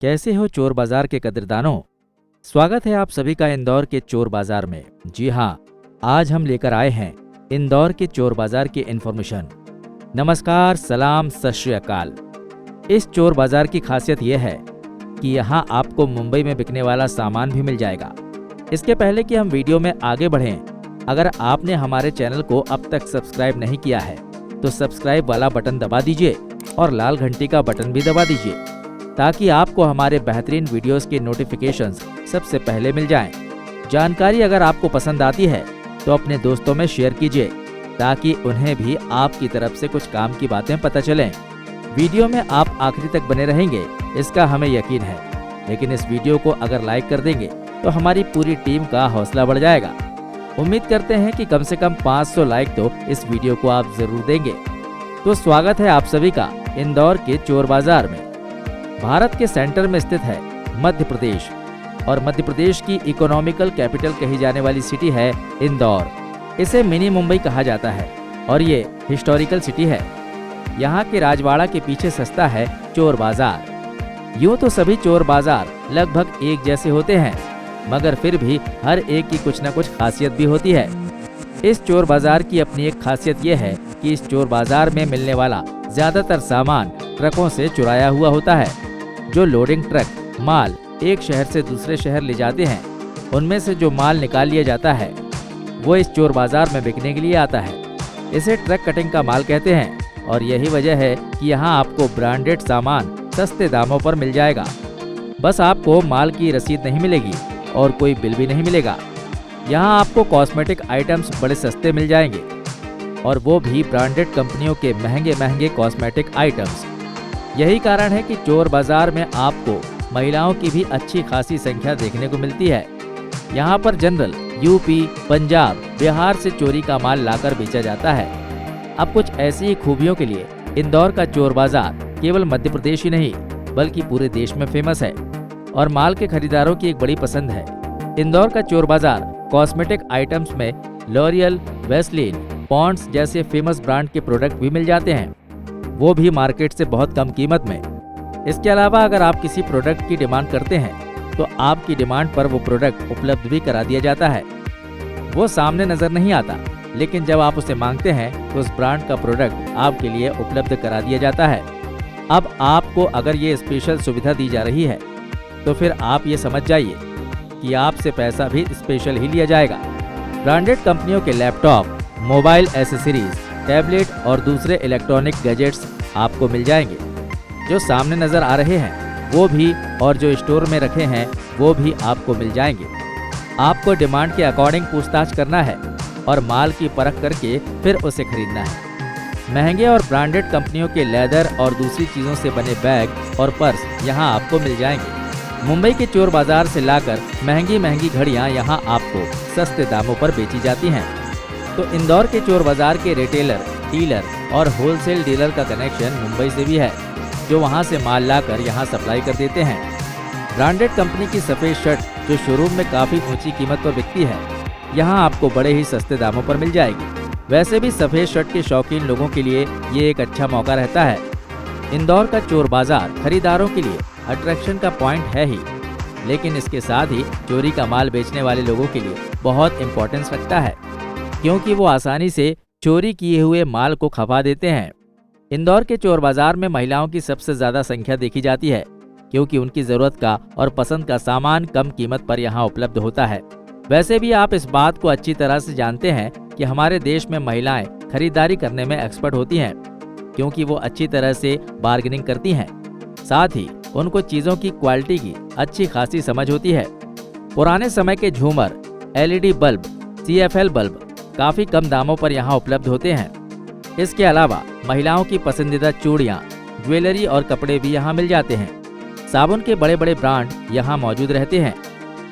कैसे हो चोर बाजार के कदरदानों। स्वागत है आप सभी का इंदौर के चोर बाजार में। जी हाँ, आज हम लेकर आए हैं इंदौर के चोर बाजार की इन्फॉर्मेशन। नमस्कार, सलाम, सत श्री अकाल। इस चोर बाजार की खासियत यह है कि यहाँ आपको मुंबई में बिकने वाला सामान भी मिल जाएगा। इसके पहले कि हम वीडियो में आगे बढ़ें, अगर आपने हमारे चैनल को अब तक सब्सक्राइब नहीं किया है तो सब्सक्राइब वाला बटन दबा दीजिए और लाल घंटी का बटन भी दबा दीजिए ताकि आपको हमारे बेहतरीन वीडियोस के नोटिफिकेशंस सबसे पहले मिल जाएं। जानकारी अगर आपको पसंद आती है तो अपने दोस्तों में शेयर कीजिए ताकि उन्हें भी आपकी तरफ से कुछ काम की बातें पता चलें। वीडियो में आप आखिरी तक बने रहेंगे इसका हमें यकीन है, लेकिन इस वीडियो को अगर लाइक कर देंगे तो हमारी पूरी टीम का हौसला बढ़ जाएगा। उम्मीद करते हैं कि कम से कम 500 लाइक तो इस वीडियो को आप जरूर देंगे। तो स्वागत है आप सभी का इंदौर के चोर बाजार में। भारत के सेंटर में स्थित है मध्य प्रदेश और मध्य प्रदेश की इकोनॉमिकल कैपिटल कही जाने वाली सिटी है इंदौर। इसे मिनी मुंबई कहा जाता है और ये हिस्टोरिकल सिटी है। यहाँ के राजवाड़ा के पीछे सस्ता है चोर बाजार। यूँ तो सभी चोर बाजार लगभग एक जैसे होते हैं, मगर फिर भी हर एक की कुछ न कुछ खासियत भी होती है। इस चोर बाजार की अपनी एक खासियत यह है कि इस चोर बाजार में मिलने वाला ज्यादातर सामान ट्रकों से चुराया हुआ होता है। जो लोडिंग ट्रक माल एक शहर से दूसरे शहर ले जाते हैं, उनमें से जो माल निकाल लिया जाता है वो इस चोर बाजार में बिकने के लिए आता है। इसे ट्रक कटिंग का माल कहते हैं और यही वजह है कि यहाँ आपको ब्रांडेड सामान सस्ते दामों पर मिल जाएगा। बस आपको माल की रसीद नहीं मिलेगी और कोई बिल भी नहीं मिलेगा। यहाँ आपको कॉस्मेटिक आइटम्स बड़े सस्ते मिल जाएंगे और वो भी ब्रांडेड कंपनियों के महंगे महंगे कॉस्मेटिक आइटम्स। यही कारण है कि चोर बाजार में आपको महिलाओं की भी अच्छी खासी संख्या देखने को मिलती है। यहाँ पर जनरल यूपी, पंजाब, बिहार से चोरी का माल लाकर बेचा जाता है। अब कुछ ऐसी ही खूबियों के लिए इंदौर का चोर बाजार केवल मध्य प्रदेश ही नहीं बल्कि पूरे देश में फेमस है और माल के खरीदारों की एक बड़ी पसंद है। इंदौर का चोर बाजार कॉस्मेटिक आइटम्स में लॉरियल, वेस्लिन, पॉन्ड्स जैसे फेमस ब्रांड के प्रोडक्ट भी मिल जाते हैं, वो भी मार्केट से बहुत कम कीमत में। इसके अलावा अगर आप किसी प्रोडक्ट की डिमांड करते हैं तो आपकी डिमांड पर वो प्रोडक्ट उपलब्ध भी करा दिया जाता है। वो सामने नजर नहीं आता, लेकिन जब आप उसे मांगते हैं तो उस ब्रांड का प्रोडक्ट आपके लिए उपलब्ध करा दिया जाता है। अब आपको अगर ये स्पेशल सुविधा दी जा रही है तो फिर आप ये समझ जाइए कि आपसे पैसा भी स्पेशल ही लिया जाएगा। ब्रांडेड कंपनियों के लैपटॉप, मोबाइल एसेसरीज, टैबलेट और दूसरे इलेक्ट्रॉनिक गैजेट्स आपको मिल जाएंगे। जो सामने नजर आ रहे हैं वो भी और जो स्टोर में रखे हैं वो भी आपको मिल जाएंगे। आपको डिमांड के अकॉर्डिंग पूछताछ करना है और माल की परख करके फिर उसे खरीदना है। महंगे और ब्रांडेड कंपनियों के लेदर और दूसरी चीजों से बने बैग और पर्स यहाँ आपको मिल जाएंगे। मुंबई के चोर बाजार से लाकर महंगी महंगी घड़ियाँ यहाँ आपको सस्ते दामों पर बेची जाती हैं। तो इंदौर के चोर बाजार के रिटेलर, डीलर और होलसेल डीलर का कनेक्शन मुंबई से भी है, जो वहाँ से माल लाकर यहाँ सप्लाई कर देते हैं। ब्रांडेड कंपनी की सफेद शर्ट जो शोरूम में काफी ऊंची कीमत पर बिकती है, यहाँ आपको बड़े ही सस्ते दामों पर मिल जाएगी। वैसे भी सफेद शर्ट के शौकीन लोगों के लिए ये एक अच्छा मौका रहता है। इंदौर का चोर बाजार खरीदारों के लिए अट्रैक्शन का पॉइंट है ही, लेकिन इसके साथ ही चोरी का माल बेचने वाले लोगों के लिए बहुत इम्पोर्टेंस रखता है, क्योंकि वो आसानी से चोरी किए हुए माल को खपा देते हैं। इंदौर के चोर बाजार में महिलाओं की सबसे ज्यादा संख्या देखी जाती है, क्योंकि उनकी जरूरत का और पसंद का सामान कम कीमत पर यहाँ उपलब्ध होता है। वैसे भी आप इस बात को अच्छी तरह से जानते हैं कि हमारे देश में महिलाएं खरीदारी करने में एक्सपर्ट होती हैं, क्योंकि वो अच्छी तरह से बार्गेनिंग करती हैं। साथ ही उनको चीजों की क्वालिटी की अच्छी खासी समझ होती है। पुराने समय के झूमर, LED बल्ब, CFL बल्ब काफी कम दामों पर यहाँ उपलब्ध होते हैं। इसके अलावा महिलाओं की पसंदीदा चूड़ियाँ, ज्वेलरी और कपड़े भी यहाँ मिल जाते हैं। साबुन के बड़े बड़े ब्रांड यहाँ मौजूद रहते हैं।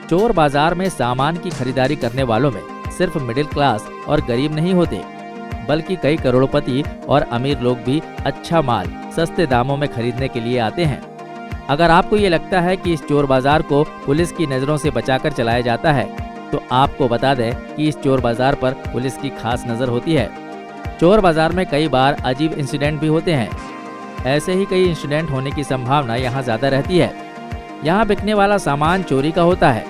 चोर बाजार में सामान की खरीदारी करने वालों में सिर्फ मिडिल क्लास और गरीब नहीं होते, बल्कि कई करोड़पति और अमीर लोग भी अच्छा माल सस्ते दामों में खरीदने के लिए आते हैं। अगर आपको ये लगता है कि इस चोर बाजार को पुलिस की नजरों से बचाकर चलाया जाता है, तो आपको बता दें कि इस चोर बाजार पर पुलिस की खास नजर होती है। चोर बाजार में कई बार अजीब इंसिडेंट भी होते हैं। ऐसे ही कई इंसिडेंट होने की संभावना यहाँ ज्यादा रहती है। यहाँ बिकने वाला सामान चोरी का होता है।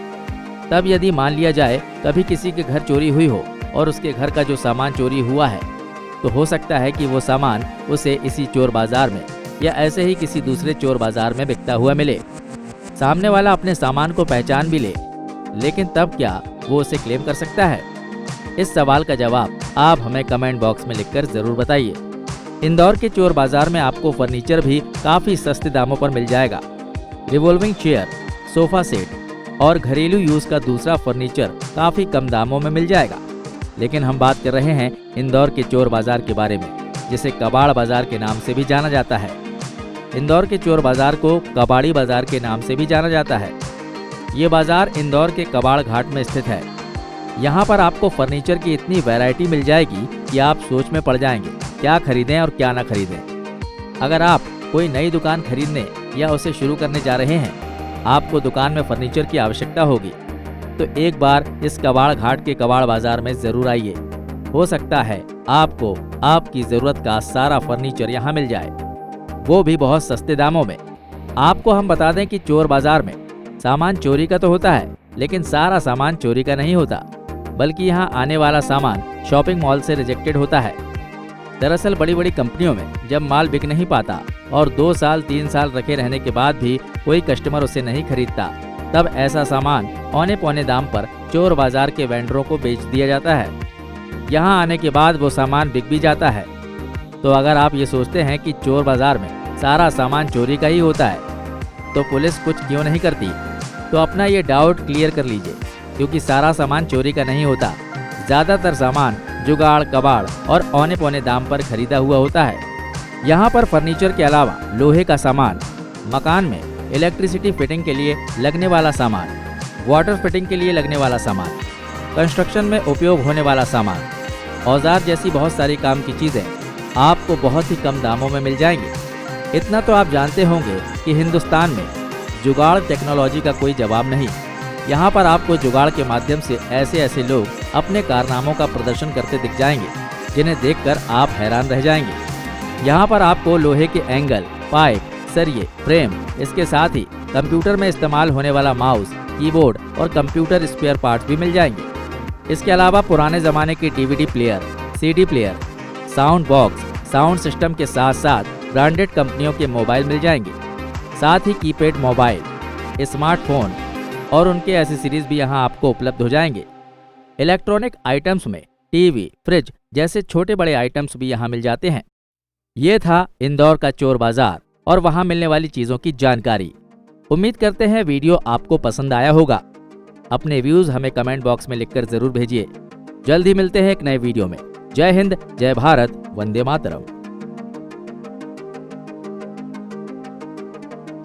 तब यदि मान लिया जाए कभी किसी के घर चोरी हुई हो और उसके घर का जो सामान चोरी हुआ है, तो हो सकता है कि वो सामान उसे इसी चोर बाजार में या ऐसे ही किसी दूसरे चोर बाजार में बिकता हुआ मिले। सामने वाला अपने सामान को पहचान भी ले, लेकिन तब क्या वो उसे क्लेम कर सकता है? इस सवाल का जवाब आप हमें कमेंट बॉक्स में लिखकर जरूर बताइए। इंदौर के चोर बाजार में आपको फर्नीचर भी काफी सस्ते दामों पर मिल जाएगा। रिवॉल्विंग चेयर, सोफा सेट और घरेलू यूज का दूसरा फर्नीचर काफी कम दामों में मिल जाएगा। लेकिन हम बात कर रहे हैं इंदौर के चोर बाजार के बारे में, जिसे कबाड़ बाजार के नाम से भी जाना जाता है। इंदौर के चोर बाजार को कबाड़ी बाजार के नाम से भी जाना जाता है। ये बाजार इंदौर के कबाड़ घाट में स्थित है। यहाँ पर आपको फर्नीचर की इतनी वैरायटी मिल जाएगी कि आप सोच में पड़ जाएंगे क्या खरीदें और क्या ना खरीदें। अगर आप कोई नई दुकान खरीदने या उसे शुरू करने जा रहे हैं, आपको दुकान में फर्नीचर की आवश्यकता होगी, तो एक बार इस कबाड़ घाट के कबाड़ बाजार में जरूर आइए। हो सकता है आपको आपकी जरूरत का सारा फर्नीचर यहाँ मिल जाए, वो भी बहुत सस्ते दामों में। आपको हम बता दें कि चोर बाजार में सामान चोरी का तो होता है, लेकिन सारा सामान चोरी का नहीं होता, बल्कि यहाँ आने वाला सामान शॉपिंग मॉल से रिजेक्टेड होता है। दरअसल बड़ी बड़ी कंपनियों में जब माल बिक नहीं पाता और 2 साल 3 साल रखे रहने के बाद भी कोई कस्टमर उसे नहीं खरीदता, तब ऐसा सामान औने पौने दाम पर चोर बाजार के वेंडरों को बेच दिया जाता है। यहाँ आने के बाद वो सामान बिक भी जाता है। तो अगर आप ये सोचते हैं कि चोर बाजार में सारा सामान चोरी का ही होता है, तो पुलिस कुछ क्यों नहीं करती, तो अपना ये डाउट क्लियर कर लीजिए, क्योंकि सारा सामान चोरी का नहीं होता। ज़्यादातर सामान जुगाड़, कबाड़ और औने पौने दाम पर खरीदा हुआ होता है। यहाँ पर फर्नीचर के अलावा लोहे का सामान, मकान में इलेक्ट्रिसिटी फिटिंग के लिए लगने वाला सामान, वाटर फिटिंग के लिए लगने वाला सामान, कंस्ट्रक्शन में उपयोग होने वाला सामान, औजार जैसी बहुत सारी काम की चीज़ें आपको बहुत ही कम दामों में मिल जाएंगी। इतना तो आप जानते होंगे कि हिंदुस्तान में जुगाड़ टेक्नोलॉजी का कोई जवाब नहीं। यहाँ पर आपको जुगाड़ के माध्यम से ऐसे ऐसे लोग अपने कारनामों का प्रदर्शन करते दिख जाएंगे, जिन्हें देखकर आप हैरान रह जाएंगे। यहाँ पर आपको लोहे के एंगल, पाइप, सरिये, फ्रेम, इसके साथ ही कंप्यूटर में इस्तेमाल होने वाला माउस, कीबोर्ड और कंप्यूटर स्पेयर पार्ट्स भी मिल जाएंगे। इसके अलावा पुराने ज़माने की DVD player, CD player, sound box, sound system के साथ साथ ब्रांडेड कंपनियों के मोबाइल मिल जाएंगे। साथ ही कीपैड मोबाइल, स्मार्टफोन और उनके एसेसरीज भी यहाँ आपको उपलब्ध हो जाएंगे। इलेक्ट्रॉनिक आइटम्स में टीवी, फ्रिज जैसे छोटे बड़े आइटम्स भी यहाँ मिल जाते हैं। ये था इंदौर का चोर बाजार और वहाँ मिलने वाली चीज़ों की जानकारी। उम्मीद करते हैं वीडियो आपको पसंद आया होगा। अपने व्यूज़ हमें कमेंट बॉक्स में लिखकर जरूर भेजिए। जल्द ही मिलते हैं एक नए वीडियो में। जय हिंद, जय भारत, वंदे मातरम।